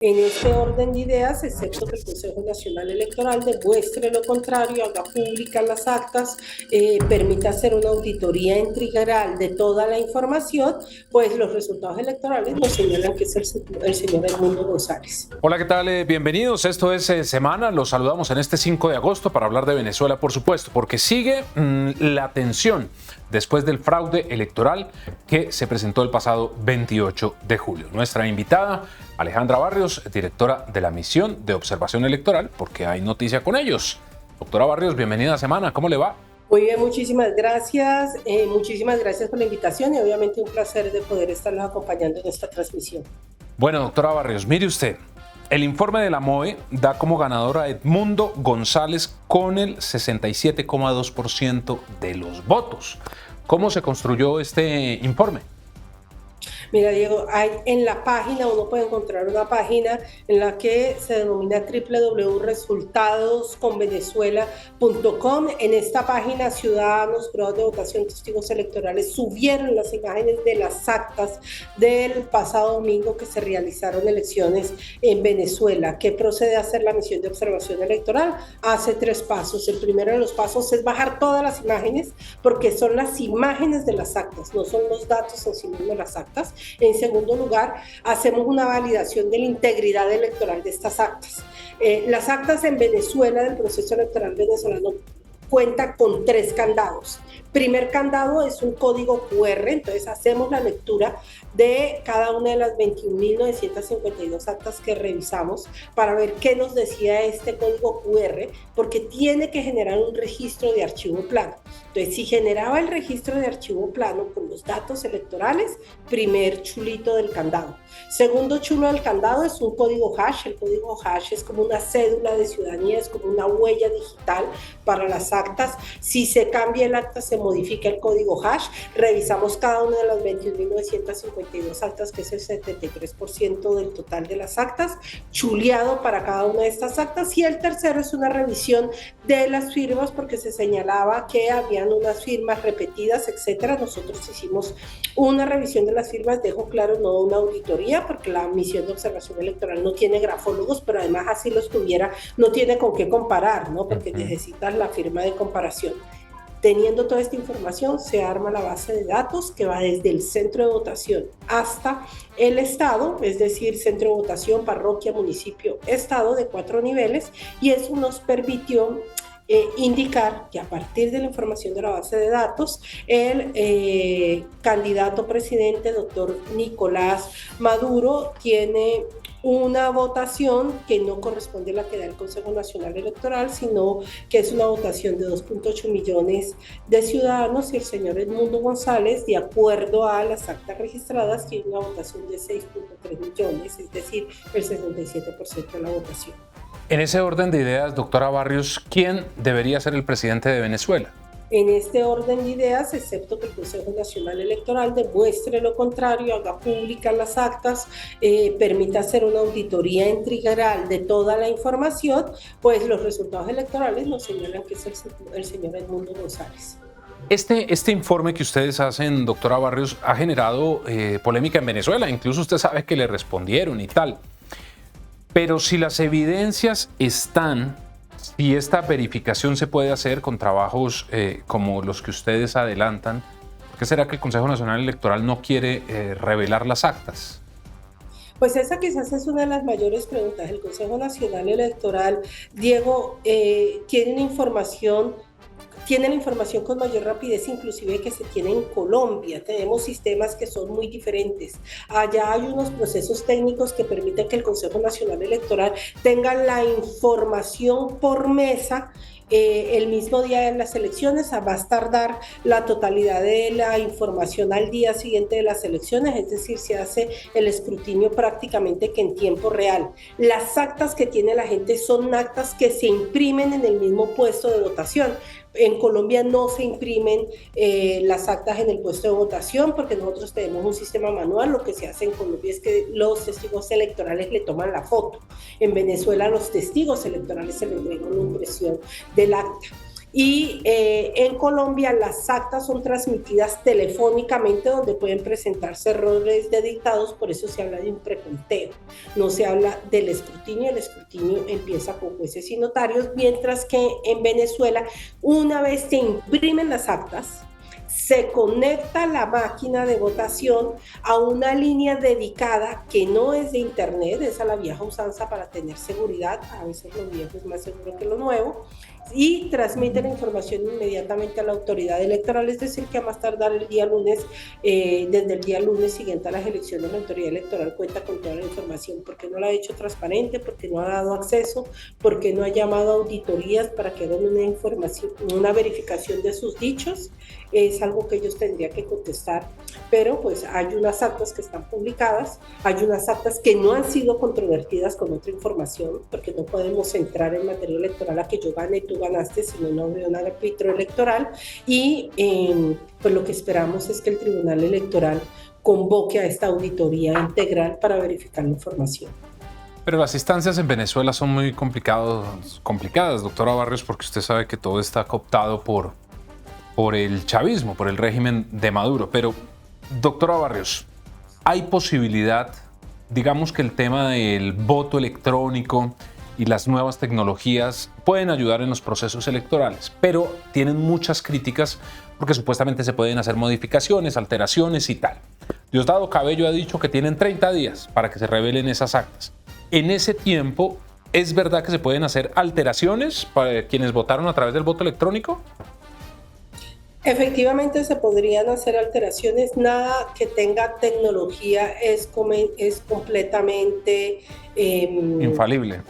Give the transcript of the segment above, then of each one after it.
En este orden de ideas, excepto que el Consejo Nacional Electoral demuestre lo contrario, haga públicas las actas, permita hacer una auditoría integral de toda la información, pues los resultados electorales nos señalan que es el señor Edmundo González. Hola, ¿qué tal? Bienvenidos. Esto es Semana. Los saludamos en este 5 de agosto para hablar de Venezuela, por supuesto, porque sigue la tensión después del fraude electoral que se presentó el pasado 28 de julio. Nuestra invitada, Alejandra Barrios, directora de la Misión de Observación Electoral, porque hay noticia con ellos. Doctora Barrios, bienvenida a Semana. ¿Cómo le va? Muy bien, muchísimas gracias. Muchísimas gracias por la invitación y obviamente un placer de poder estarlos acompañando en esta transmisión. Bueno, doctora Barrios, mire usted. El informe de la MOE da como ganador a Edmundo González con el 67,2% de los votos. ¿Cómo se construyó este informe? Mira, Diego, en la página, uno puede encontrar una página en la que se denomina www.resultadosconvenezuela.com. En esta página, ciudadanos, jurados de votación, testigos electorales subieron las imágenes de las actas del pasado domingo que se realizaron elecciones en Venezuela. ¿Qué procede a hacer la misión de observación electoral? Hace 3 pasos. El primero de los pasos es bajar todas las imágenes, porque son las imágenes de las actas, no son los datos en sí mismos de las actas. En segundo lugar, hacemos una validación de la integridad electoral de estas actas. Las actas en Venezuela, del proceso electoral venezolano, cuenta con 3 candados. Primer candado es un código QR, entonces hacemos la lectura de cada una de las 21.952 actas que revisamos para ver qué nos decía este código QR, porque tiene que generar un registro de archivo plano. Entonces, si generaba el registro de archivo plano con los datos electorales, primer chulito del candado. Segundo chulo del candado es un código hash. El código hash es como una cédula de ciudadanía, es como una huella digital para las actas. Si se cambia el acta, se modifica el código hash. Revisamos cada una de las 21.952 actas, que es el 73% del total de las actas, chuleado para cada una de estas actas. Y el tercero es una revisión de las firmas, porque se señalaba que habían unas firmas repetidas, etcétera. Nosotros hicimos una revisión de las firmas, dejo claro, no una auditoría, porque la misión de observación electoral no tiene grafólogos, pero además así los tuviera, no tiene con qué comparar, ¿no? Porque necesitas la firma de comparación. Teniendo toda esta información, se arma la base de datos que va desde el centro de votación hasta el estado, es decir, centro de votación, parroquia, municipio, estado, de 4 niveles, y eso nos permitió indicar que a partir de la información de la base de datos, el candidato presidente, doctor Nicolás Maduro, tiene una votación que no corresponde a la que da el Consejo Nacional Electoral, sino que es una votación de 2.8 millones de ciudadanos, y el señor Edmundo González, de acuerdo a las actas registradas, tiene una votación de 6.3 millones, es decir, el 67% de la votación. En ese orden de ideas, doctora Barrios, ¿quién debería ser el presidente de Venezuela? En este orden de ideas, excepto que el Consejo Nacional Electoral demuestre lo contrario, haga públicas las actas, permita hacer una auditoría integral de toda la información, pues los resultados electorales nos señalan que es el señor Edmundo González. Este informe que ustedes hacen, doctora Barrios, ha generado polémica en Venezuela. Incluso usted sabe que le respondieron y tal. Pero si las evidencias están, si esta verificación se puede hacer con trabajos como los que ustedes adelantan, ¿por qué será que el Consejo Nacional Electoral no quiere revelar las actas? Pues esa quizás es una de las mayores preguntas. El Consejo Nacional Electoral, Diego, tiene la información con mayor rapidez, inclusive que se tiene en Colombia. Tenemos sistemas que son muy diferentes. Allá hay unos procesos técnicos que permiten que el Consejo Nacional Electoral tenga la información por mesa el mismo día de las elecciones, a más tardar la totalidad de la información al día siguiente de las elecciones, es decir, se hace el escrutinio prácticamente que en tiempo real. Las actas que tiene la gente son actas que se imprimen en el mismo puesto de votación. En Colombia no se imprimen las actas en el puesto de votación, porque nosotros tenemos un sistema manual. Lo que se hace en Colombia es que los testigos electorales le toman la foto. En Venezuela los testigos electorales se le entregan una impresión del acta. Y en Colombia las actas son transmitidas telefónicamente donde pueden presentarse errores de dictados, por eso se habla de un preconteo, no se habla del escrutinio, el escrutinio empieza con jueces y notarios, mientras que en Venezuela una vez se imprimen las actas, se conecta la máquina de votación a una línea dedicada que no es de internet, esa es la vieja usanza para tener seguridad, a veces lo viejo es más seguro que lo nuevo, y transmite la información inmediatamente a la autoridad electoral, es decir, que a más tardar el día lunes, desde el día lunes siguiente a las elecciones, la autoridad electoral cuenta con toda la información, porque no la ha hecho transparente, porque no ha dado acceso, porque no ha llamado a auditorías para que hagan una información, una verificación de sus dichos, es algo que ellos tendrían que contestar, pero pues hay unas actas que están publicadas, hay unas actas que no han sido controvertidas con otra información, porque no podemos entrar en materia electoral a que yo gane, tú ganaste, sino no habría un árbitro electoral, y pues lo que esperamos es que el Tribunal Electoral convoque a esta auditoría integral para verificar la información. Pero las instancias en Venezuela son muy complicadas, doctora Barrios, porque usted sabe que todo está cooptado por el chavismo, por el régimen de Maduro. Pero, doctora Barrios, ¿hay posibilidad, digamos que el tema del voto electrónico y las nuevas tecnologías pueden ayudar en los procesos electorales, pero tienen muchas críticas porque supuestamente se pueden hacer modificaciones, alteraciones y tal? Diosdado Cabello ha dicho que tienen 30 días para que se revelen esas actas. En ese tiempo, ¿es verdad que se pueden hacer alteraciones para quienes votaron a través del voto electrónico? Efectivamente se podrían hacer alteraciones, nada que tenga tecnología es completamente infalible.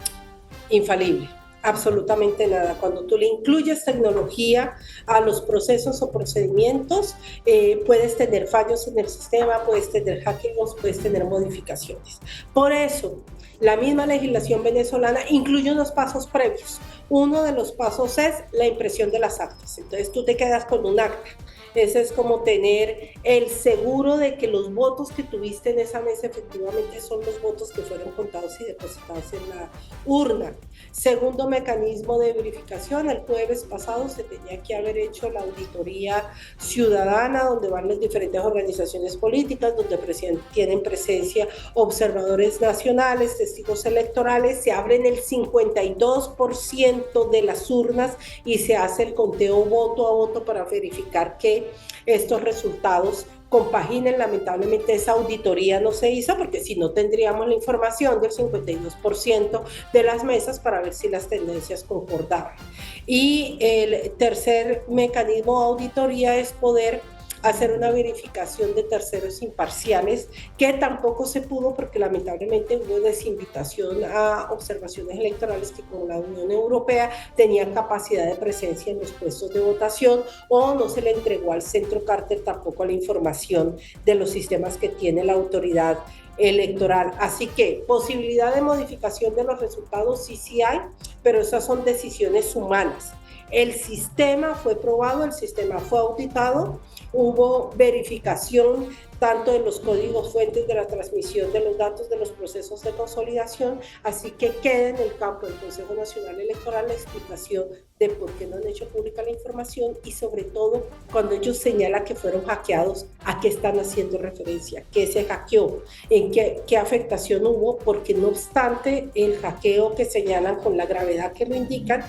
Infalible, absolutamente nada. Cuando tú le incluyes tecnología a los procesos o procedimientos, puedes tener fallos en el sistema, puedes tener hackeos, puedes tener modificaciones. Por eso, la misma legislación venezolana incluye unos pasos previos. Uno de los pasos es la impresión de las actas. Entonces tú te quedas con un acta. Ese es como tener el seguro de que los votos que tuviste en esa mesa efectivamente son los votos que fueron contados y depositados en la urna. Segundo mecanismo de verificación, el jueves pasado se tenía que haber hecho la auditoría ciudadana, donde van las diferentes organizaciones políticas, donde tienen presencia observadores nacionales, testigos electorales, se abren el 52% de las urnas y se hace el conteo voto a voto para verificar que estos resultados compaginen. Lamentablemente esa auditoría no se hizo porque si no tendríamos la información del 52% de las mesas para ver si las tendencias concordaban. Y el tercer mecanismo de auditoría es poder hacer una verificación de terceros imparciales, que tampoco se pudo porque lamentablemente hubo desinvitación a observaciones electorales que como la Unión Europea tenían capacidad de presencia en los puestos de votación, o no se le entregó al Centro Carter tampoco la información de los sistemas que tiene la autoridad electoral. Así que posibilidad de modificación de los resultados sí hay, pero esas son decisiones humanas. El sistema fue probado, el sistema fue auditado, hubo verificación tanto de los códigos fuentes de la transmisión de los datos de los procesos de consolidación, así que queda en el campo del Consejo Nacional Electoral la explicación de por qué no han hecho pública la información y sobre todo cuando ellos señalan que fueron hackeados, a qué están haciendo referencia, qué se hackeó, en qué afectación hubo, porque no obstante el hackeo que señalan con la gravedad que lo indican,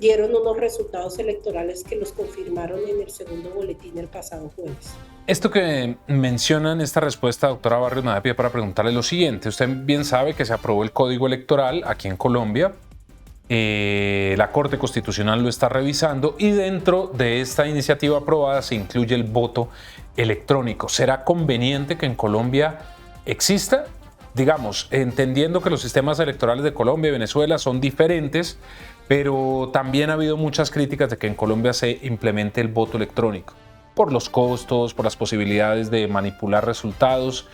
dieron unos resultados electorales que los confirmaron en el segundo boletín el pasado jueves. Esto que menciona en esta respuesta, doctora Barrios, me da pie para preguntarle lo siguiente. Usted bien sabe que se aprobó el Código Electoral aquí en Colombia. La Corte Constitucional lo está revisando y dentro de esta iniciativa aprobada se incluye el voto electrónico. ¿Será conveniente que en Colombia exista? Digamos, entendiendo que los sistemas electorales de Colombia y Venezuela son diferentes, pero también ha habido muchas críticas de que en Colombia se implemente el voto electrónico, por los costos, por las posibilidades de manipular resultados.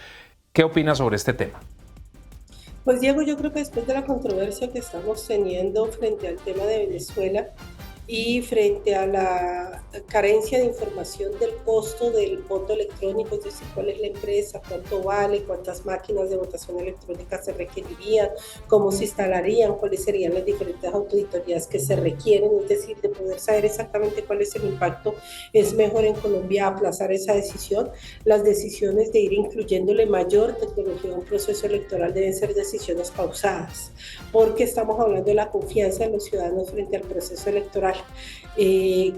¿Qué opinas sobre este tema? Pues Diego, yo creo que después de la controversia que estamos teniendo frente al tema de Venezuela, y frente a la carencia de información del costo del voto electrónico, es decir, cuál es la empresa, cuánto vale, cuántas máquinas de votación electrónica se requerirían, cómo se instalarían, cuáles serían las diferentes auditorías que se requieren, es decir, de poder saber exactamente cuál es el impacto, es mejor en Colombia aplazar esa decisión. Las decisiones de ir incluyéndole mayor tecnología a un proceso electoral deben ser decisiones pausadas, porque estamos hablando de la confianza de los ciudadanos frente al proceso electoral.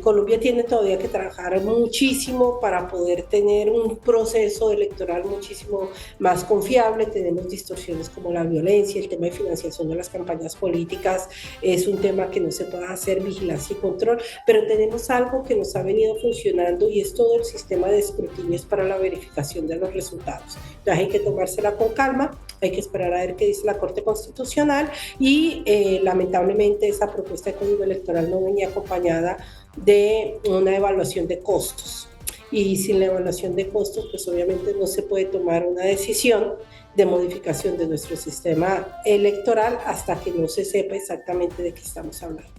Colombia tiene todavía que trabajar muchísimo para poder tener un proceso electoral muchísimo más confiable. Tenemos distorsiones como la violencia, el tema de financiación de las campañas políticas, es un tema que no se puede hacer vigilancia y control, pero tenemos algo que nos ha venido funcionando y es todo el sistema de escrutinios para la verificación de los resultados. Entonces hay que tomársela con calma, hay que esperar a ver qué dice la Corte Constitucional y lamentablemente esa propuesta de código electoral no venía acompañada de una evaluación de costos. Y sin la evaluación de costos, pues obviamente no se puede tomar una decisión de modificación de nuestro sistema electoral hasta que no se sepa exactamente de qué estamos hablando.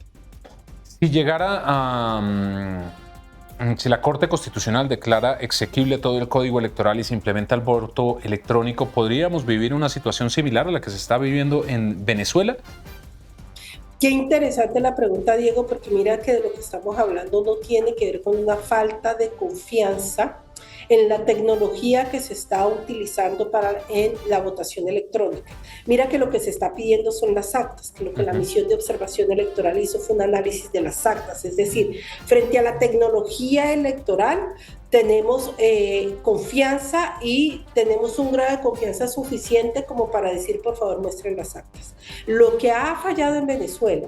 Si llegara a... Si la Corte Constitucional declara exequible todo el código electoral y se implementa el voto electrónico, ¿podríamos vivir una situación similar a la que se está viviendo en Venezuela? Qué interesante la pregunta, Diego, porque mira que de lo que estamos hablando no tiene que ver con una falta de confianza en la tecnología que se está utilizando en la votación electrónica. Mira que lo que se está pidiendo son las actas, que lo que la misión de observación electoral hizo fue un análisis de las actas, es decir, frente a la tecnología electoral tenemos confianza y tenemos un grado de confianza suficiente como para decir, por favor, muestren las actas. Lo que ha fallado en Venezuela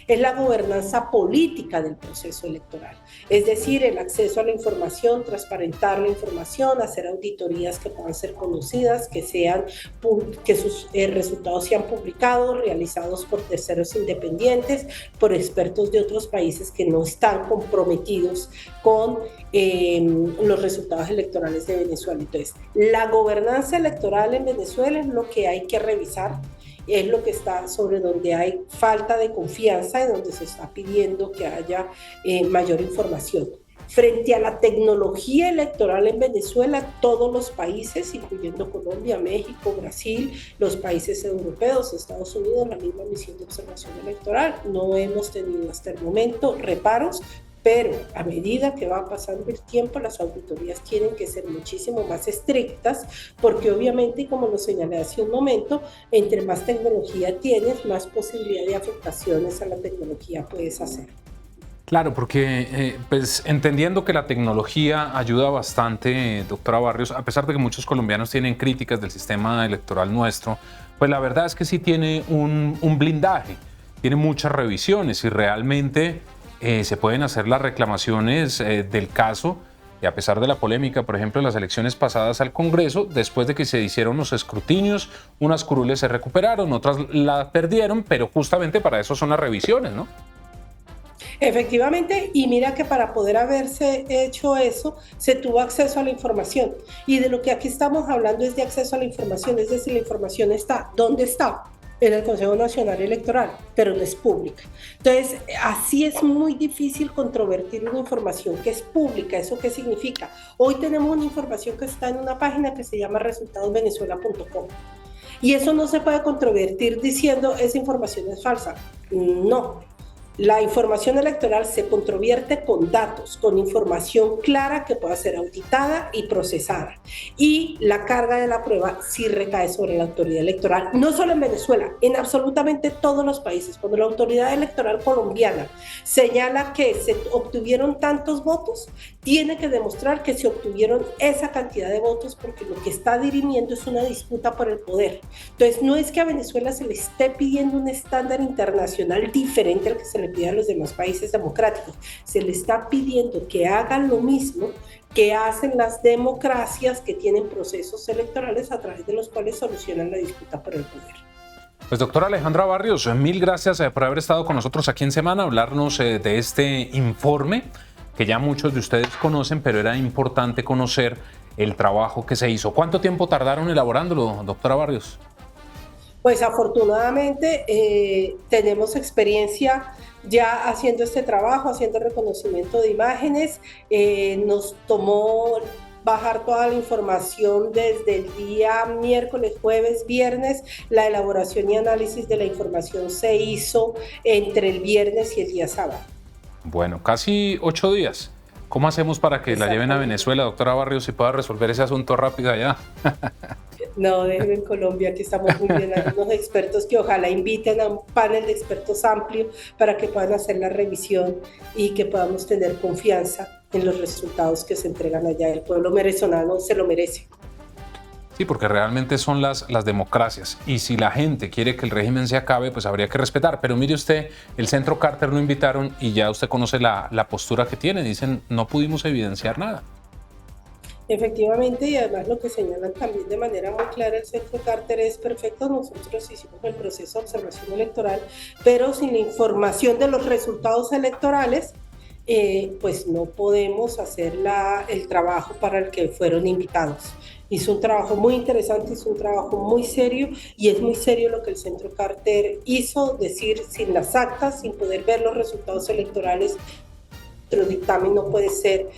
es la gobernanza política del proceso electoral, es decir, el acceso a la información, transparentar la información, hacer auditorías que puedan ser conocidas, que sus resultados sean publicados, realizados por terceros independientes, por expertos de otros países que no están comprometidos con los resultados electorales de Venezuela. Entonces, la gobernanza electoral en Venezuela es lo que hay que revisar, es lo que está sobre donde hay falta de confianza y donde se está pidiendo que haya mayor información. Frente a la tecnología electoral en Venezuela, todos los países, incluyendo Colombia, México, Brasil, los países europeos, Estados Unidos, la misma misión de observación electoral, no hemos tenido hasta el momento reparos, pero a medida que va pasando el tiempo, las auditorías tienen que ser muchísimo más estrictas, porque obviamente, como lo señalé hace un momento, entre más tecnología tienes, más posibilidad de afectaciones a la tecnología puedes hacer. Claro, porque pues entendiendo que la tecnología ayuda bastante, doctora Barrios, a pesar de que muchos colombianos tienen críticas del sistema electoral nuestro, pues la verdad es que sí tiene un blindaje, tiene muchas revisiones y realmente se pueden hacer las reclamaciones del caso, y a pesar de la polémica, por ejemplo, en las elecciones pasadas al Congreso, después de que se hicieron los escrutinios, unas curules se recuperaron, otras las perdieron, pero justamente para eso son las revisiones, ¿no? Efectivamente, y mira que para poder haberse hecho eso, se tuvo acceso a la información. Y de lo que aquí estamos hablando es de acceso a la información, es decir, la información está, ¿dónde está? En el Consejo Nacional Electoral, pero no es pública. Entonces, así es muy difícil controvertir una información que es pública. ¿Eso qué significa? Hoy tenemos una información que está en una página que se llama resultadosvenezuela.com. Y eso no se puede controvertir diciendo esa información es falsa. No. La información electoral se controvierte con datos, con información clara que pueda ser auditada y procesada. Y la carga de la prueba sí recae sobre la autoridad electoral, no solo en Venezuela, en absolutamente todos los países. Cuando la autoridad electoral colombiana señala que se obtuvieron tantos votos, tiene que demostrar que se obtuvieron esa cantidad de votos porque lo que está dirimiendo es una disputa por el poder. Entonces, no es que a Venezuela se le esté pidiendo un estándar internacional diferente al que se le pide a los demás países democráticos. Se le está pidiendo que hagan lo mismo que hacen las democracias que tienen procesos electorales a través de los cuales solucionan la disputa por el poder. Pues doctora Alejandra Barrios, mil gracias por haber estado con nosotros aquí en Semana, hablarnos de este informe que ya muchos de ustedes conocen, pero era importante conocer el trabajo que se hizo. ¿Cuánto tiempo tardaron elaborándolo, doctora Barrios? Pues afortunadamente tenemos experiencia ya haciendo este trabajo, haciendo reconocimiento de imágenes. Nos tomó bajar toda la información desde el día miércoles, jueves, viernes. La elaboración y análisis de la información se hizo entre el viernes y el día sábado. Bueno, casi 8 días. ¿Cómo hacemos para que la lleven a Venezuela, doctora Barrios, y pueda resolver ese asunto rápido allá? No, déjenme en Colombia, que estamos muy bien. Hay unos expertos que ojalá inviten a un panel de expertos amplio para que puedan hacer la revisión y que podamos tener confianza en los resultados que se entregan allá. El pueblo venezolano se lo merece. Sí, porque realmente son las democracias. Y si la gente quiere que el régimen se acabe, pues habría que respetar. Pero mire usted, el Centro Carter lo invitaron y ya usted conoce la postura que tiene. Dicen, no pudimos evidenciar nada. Efectivamente, y además lo que señalan también de manera muy clara el Centro Carter es perfecto. Nosotros hicimos el proceso de observación electoral, pero sin la información de los resultados electorales, pues no podemos hacer el trabajo para el que fueron invitados. Hizo un trabajo muy interesante, hizo un trabajo muy serio, y es muy serio lo que el Centro Carter hizo, decir, sin las actas, sin poder ver los resultados electorales, nuestro dictamen no puede ser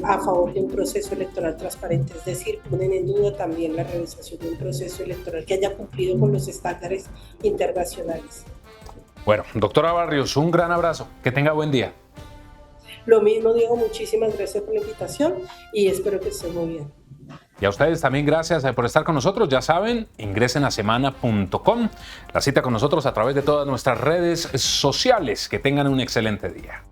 a favor de un proceso electoral transparente, es decir, ponen en duda también la realización de un proceso electoral que haya cumplido con los estándares internacionales. Bueno, doctora Barrios, un gran abrazo. Que tenga buen día. Lo mismo, Diego, muchísimas gracias por la invitación y espero que estén muy bien. Y a ustedes también gracias por estar con nosotros. Ya saben, ingresen a semana.com. La cita con nosotros a través de todas nuestras redes sociales. Que tengan un excelente día.